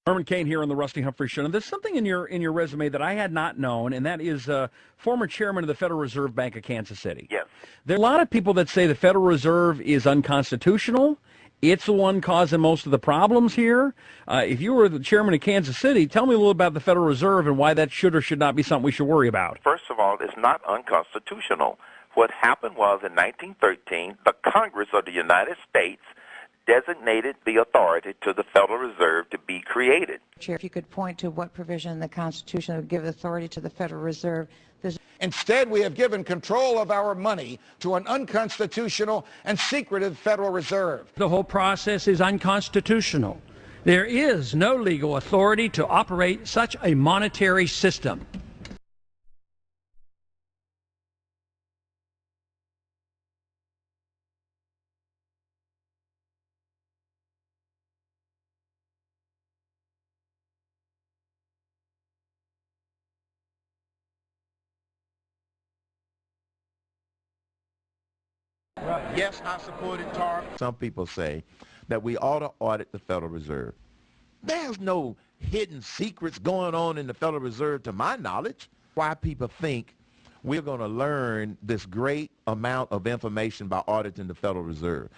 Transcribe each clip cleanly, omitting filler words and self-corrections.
Herman Cain here on the Rusty Humphrey Show. And there's something in your resume that I had not known, and that is former chairman of the Federal Reserve Bank of Kansas City. Yes. There are a lot of people that say the Federal Reserve is unconstitutional. It's the one causing most of the problems here. If you were the chairman of Kansas City, tell me a little about the Federal Reserve and why that should or should not be something we should worry about. First of all, it's not unconstitutional. What happened was in 1913, the Congress of the United States designated the authority to the Federal Reserve to be created. Chair, if you could point to what provision in the Constitution would give authority to the Federal Reserve. Instead, we have given control of our money to an unconstitutional and secretive Federal Reserve. The whole process is unconstitutional. There is no legal authority to operate such a monetary system. Yes, I supported TARP. Some people say that we ought to audit the Federal Reserve. There's no hidden secrets going on in the Federal Reserve to my knowledge. Why people think we're going to learn this great amount of information by auditing the Federal Reserve.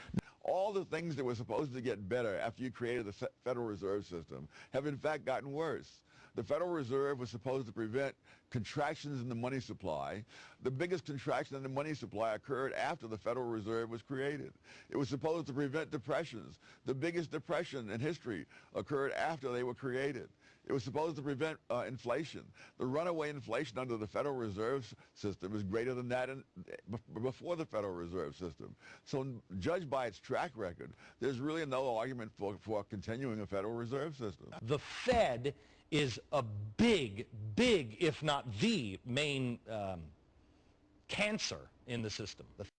All the things that were supposed to get better after you created the Federal Reserve System have in fact gotten worse. The Federal Reserve was supposed to prevent contractions in the money supply. The biggest contraction in the money supply occurred after the Federal Reserve was created. It was supposed to prevent depressions. The biggest depression in history occurred after they were created. It was supposed to prevent inflation. The runaway inflation under the Federal Reserve System is greater than that before the Federal Reserve System. So judged by its track record, there's really no argument for continuing a Federal Reserve System. The Fed is a big, if not the main cancer in the system.